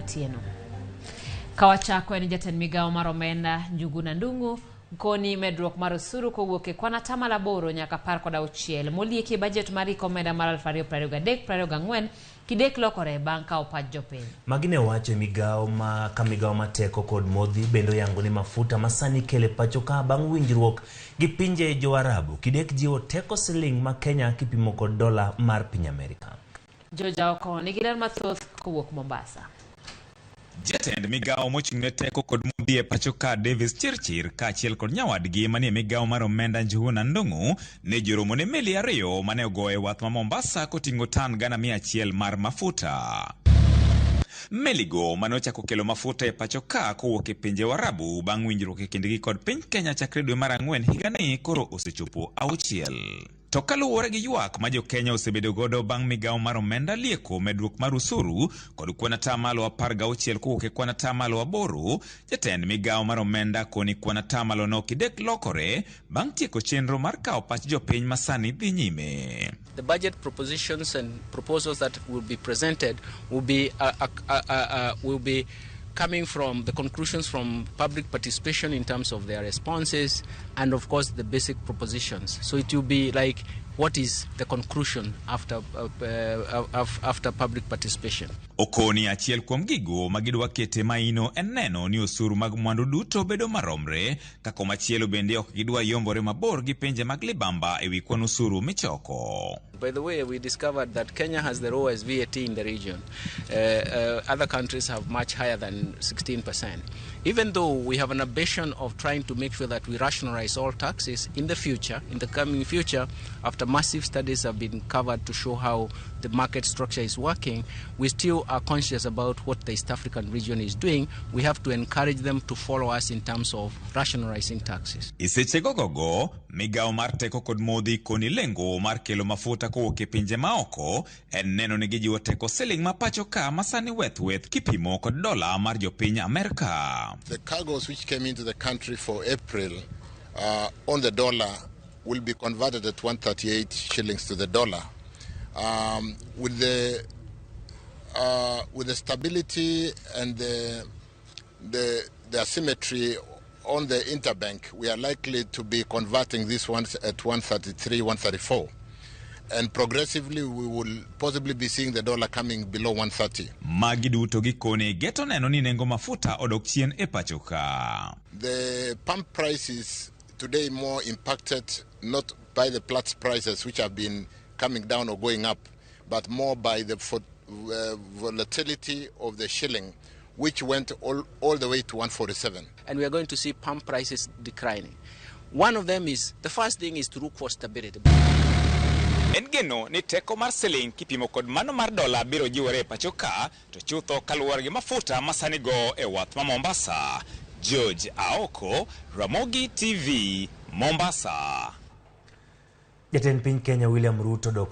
Otieno. Kawachako en jatend Migao mar omenda Njuguna Ndung'u koni medruok mar osuru kowuok e kwan atamalo 8 nyaka 16 molieki budget mar omenda mar 2023-2024 kidek lokore bang' kawo pach jopiny. Magine wacho Migao mateko kod modhi bendo yango ni mafuta masani kele pacho ka bang' winjruok gi pinje jo Arabu kidek jiwo teko siling ma Kenya kipimo kod dola mar piny Amerika. Joja oko ni giler mathoth kowuok Mombasa. Jatend Migao mochung'ne teko kod modhi e pacho ka Davis Chirchir kaachiel kod nyawadgi manie Migao mar omenda Njuguna Ndung'u ne joromo ne meli 2 mane ogoye wath ma Mombasa koting'o tan 100 mar mafuta. Meligo manochako kelo mafuta e pacho ka kowuok e pinje Arabu bang' winjruok e kindgi kod piny Kenya chakre dwe mar 4 higani koro osechopo 6. To kaluwore gi ywak ma jo Kenya osebedo godo bang' Migao mar omenda lieko medruok mar osuru kod kwan atamalo 16 kowuok e kwan atamalo 8, jatend Migao mar omenda koni kwan atamalo no kidek lokore bang' tieko chenro mar kawo pach jopiny masani dhi nyime. The budget propositions and proposals that will be presented will be coming from the conclusions from public participation in terms of their responses and of course the basic propositions. So it will be like what is the conclusion after public participation. Okoni achiel kuom gigo magidwa kete maino eneno ni osuru mag mwandu duto bedo maromre kako machielo bende ok gidwa yombore mabor gi pinje mag libamba ewi kwan osuru michoko. By the way, we discovered that Kenya has the lowest VAT in the region. Other countries have much higher than 16%. Even though we have an ambition of trying to make sure that we rationalize all taxes in the future, in the coming future, after massive studies have been covered to show how the market structure is working, we still are conscious about what the East African region is doing. We have to encourage them to follow us in terms of rationalizing taxes. Iseche gogogo, Migao mar teko kod modhi koni lengo mar kelo mafuta kowuok e pinje maoko en neno ni gijiwo teko siling ma pacho ka masani weth kipimo kod dola mar jopiny Amerika. The cargoes which came into the country for April on the dollar will be converted at 138 shillings to the dollar. With the stability and the asymmetry on the interbank, we are likely to be converting these ones at 133, 134. And progressively we will possibly be seeing the dollar coming below 130. Magiduto gikone geto neno ni nengo mafuta odok chien e pacho ka. The pump price is today more impacted not by the Platts prices which have been coming down or going up, but more by the volatility of the shilling, which went all the way to 147. And we are going to see pump prices declining. One of them is, the first thing is to look for stability. Engeno ni teko mar siling kipimo kod mano mar dola biro jiwore pacho ka to chutho kaluwore gi mafuta masani go e wath ma Mombasa. George Aoko, Ramogi TV, Mombasa. Jatend piny Kenya William Ruto dok